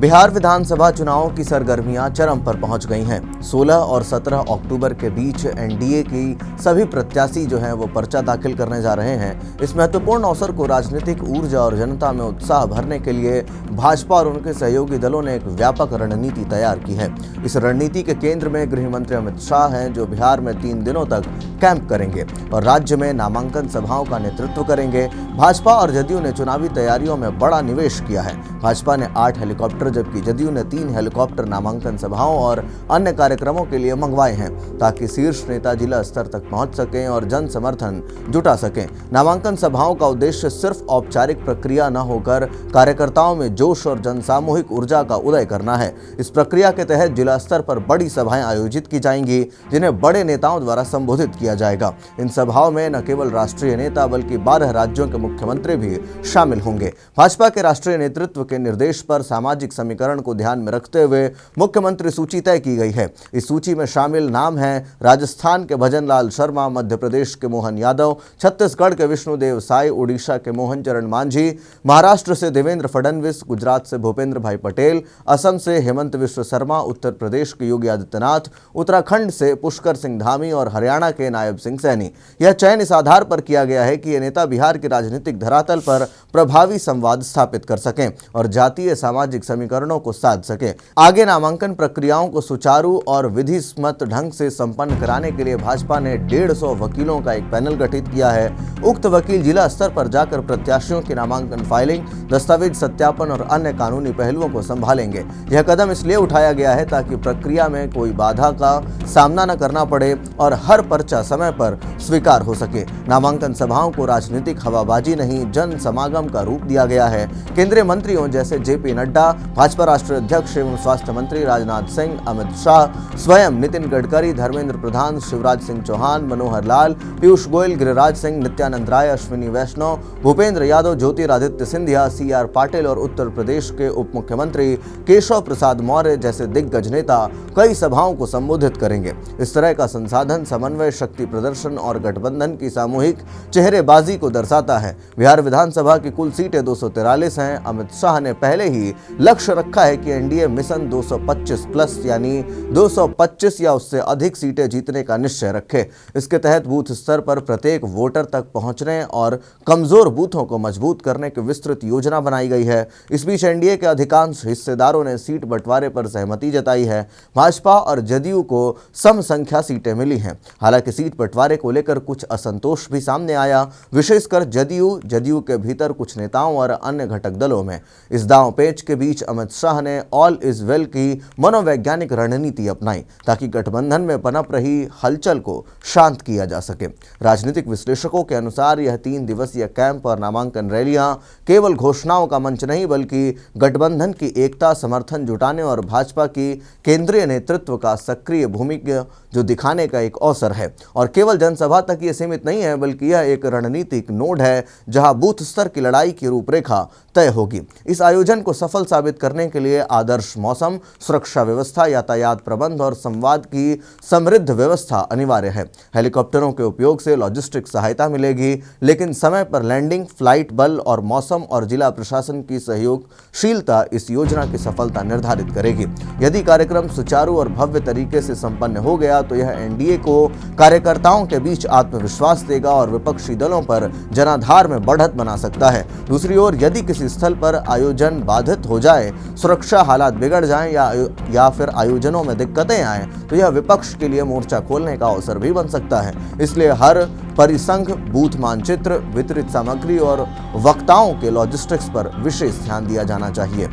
बिहार विधानसभा चुनावों की सरगर्मियां चरम पर पहुंच गई हैं। 16 और 17 अक्टूबर के बीच एनडीए की सभी प्रत्याशी जो हैं वो पर्चा दाखिल करने जा रहे हैं। इस महत्वपूर्ण अवसर को राजनीतिक ऊर्जा और जनता में उत्साह भरने के लिए भाजपा और उनके सहयोगी दलों ने एक व्यापक रणनीति तैयार की है। इस रणनीति के केंद्र में गृह मंत्री अमित शाह हैं, जो बिहार में 3 दिनों तक कैंप करेंगे और राज्य में नामांकन सभाओं का नेतृत्व करेंगे। भाजपा और जदयू ने चुनावी तैयारियों में बड़ा निवेश किया है। भाजपा ने 8 हेलीकॉप्टर जबकि जदयू ने 3 हेलीकॉप्टर नामांकन सभाओं और अन्य कार्यक्रमों के लिए मंगवाए हैं, ताकि शीर्ष नेता जिला स्तर तक पहुंच सकें और जन समर्थन जुटा सकें। नामांकन सभाओं का उद्देश्य सिर्फ औपचारिक प्रक्रिया न होकर कार्यकर्ताओं में जोश और जनसामूहिक ऊर्जा का उदय करना है। इस प्रक्रिया के तहत जिला स्तर पर बड़ी सभाएं आयोजित की जाएंगी, जिन्हें बड़े नेताओं द्वारा संबोधित किया जाएगा। इन सभाओं में न केवल राष्ट्रीय नेता बल्कि 12 राज्यों के मुख्यमंत्री भी शामिल होंगे। भाजपा के राष्ट्रीय नेतृत्व के निर्देश पर सामाजिक समीकरण को ध्यान में रखते हुए मुख्यमंत्री सूची तय की गई है। इस सूची में शामिल नाम हैं राजस्थान के भजनलाल शर्मा, मध्य प्रदेश के मोहन यादव, छत्तीसगढ़ के विष्णुदेव साय, उड़ीसा के मोहन चरण मांझी, महाराष्ट्र से देवेंद्र फडणवीस, गुजरात से भूपेंद्र भाई पटेल, असम से हेमंत विश्व शर्मा, उत्तर प्रदेश के योगी आदित्यनाथ, उत्तराखंड से पुष्कर सिंह धामी और हरियाणा के नायब सिंह सैनी। यह चयन इस आधार पर किया गया है कि ये नेता बिहार की राजनीतिक धरातल पर प्रभावी संवाद स्थापित कर सकें और जातीय सामाजिक समीकरणों को साध सकें। आगे नामांकन प्रक्रियाओं को सुचारू और विधिसम्मत ढंग से संपन्न कराने के लिए भाजपा ने 150 वकीलों का एक पैनल गठित किया है। उक्त वकील जिला स्तर पर जाकर प्रत्याशियों की नामांकन फाइलिंग, दस्तावेज सत्यापन और अन्य कानूनी पहलुओं को संभालेंगे। यह कदम इसलिए उठाया गया है ताकि प्रक्रिया में कोई बाधा का सामना न करना पड़े और हर पर्चा समय पर स्वीकार हो सके। नामांकन सभाओं को राजनीतिक हवाबाजी नहीं, जन समागम का रूप दिया गया है। केंद्रीय मंत्रियों जैसे जेपी नड्डा, भाजपा राष्ट्रीय अध्यक्ष एवं स्वास्थ्य मंत्री राजनाथ सिंह, अमित शाह, स्वयं नितिन गडकरी, धर्मेंद्र प्रधान, शिवराज सिंह चौहान, मनोहर लाल, पीयूष गोयल, गिरिराज सिंह, नित्यानंद राय, अश्विनी वैष्णव, भूपेंद्र यादव, ज्योतिरादित्य सिंधिया, CR पाटिल और उत्तर प्रदेश के उप मुख्यमंत्री केशव प्रसाद मौर्य जैसे दिग्गज नेता कई सभाओं को संबोधित करेंगे। इस तरह का संसाधन, समन्वय, शक्ति प्रदर्शन और गठबंधन की सामूहिक चेहरेबाजी को दर्शाता है। बिहार विधानसभा की कुल सीटें 243 हैं। अमित शाह ने पहले ही लक्ष्य रखा है कि एनडीए मिशन 225 प्लस यानी 225 या उससे अधिक सीटें जीतने का निश्चय रखे। इसके तहत बूथ स्तर पर प्रत्येक वोटर तक पहुंचने और कमजोर बूथों को मजबूत करने की विस्तृत योजना बनाई गई है। इस बीच एनडीए के अधिकांश हिस्सेदारों ने सीट बंटवारे पर सहमति जताई है। भाजपा और जदयू को सम संख्या सीटें मिली हैं। हालांकि सीट बंटवारे को लेकर कुछ असंतोष भी सामने आया, विशेषकर जदयू के भीतर कुछ नेताओं और अन्य घटक दलों में। इस दांव पेच के बीच अमित शाह ने ऑल इज वेल की मनोवैज्ञानिक रणनीति अपनाई, ताकि गठबंधन में पनप रही हलचल को शांत किया जा सके। राजनीतिक विश्लेषकों के अनुसार यह 3 दिवसीय कैंप और नामांकन रैलियां केवल घोषणाओं का मंच नहीं, बल्कि गठबंधन की एकता, समर्थन जुटाने और भाजपा की केंद्रीय नेतृत्व का सक्रिय भूमिका जो दिखाने का एक अवसर है। और केवल जनसभा तक ये सीमित नहीं है, बल्कि यह एक रणनीतिक नोड है जहां बूथ स्तर की लड़ाई की रूपरेखा तय होगी। इस आयोजन को सफल साबित करने के लिए आदर्श मौसम, सुरक्षा व्यवस्था, यातायात प्रबंध और संवाद की समृद्ध व्यवस्था अनिवार्य है। हेलीकॉप्टरों के उपयोग से लॉजिस्टिक सहायता मिलेगी, लेकिन समय पर लैंडिंग, फ्लाइट, बल और मौसम और जिला प्रशासन की सहयोगशीलता इस योजना की सफलता निर्धारित करेगी। यदि कार्यक्रम सुचारू और भव्य तरीके से संपन्न हो गया तो यह एनडीए को कार्यकर्ताओं के बीच आत्मविश्वास देगा और विपक्षी दलों पर जनाधार में बढ़त बना सकता है। दूसरी ओर यदि किसी स्थल पर आयोजन बाधित हो जाए, सुरक्षा हालात बिगड़ जाएं या फिर आयोजनों में दिक्कतें आएं, तो यह विपक्ष के लिए मोर्चा खोलने का अवसर भी बन सकता है। इसलिए हर परिसंघ, बूथ मानचित्र, वितरित सामग्री और वक्ताओं के लॉजिस्टिक्स पर विशेष ध्यान दिया जाना चाहिए।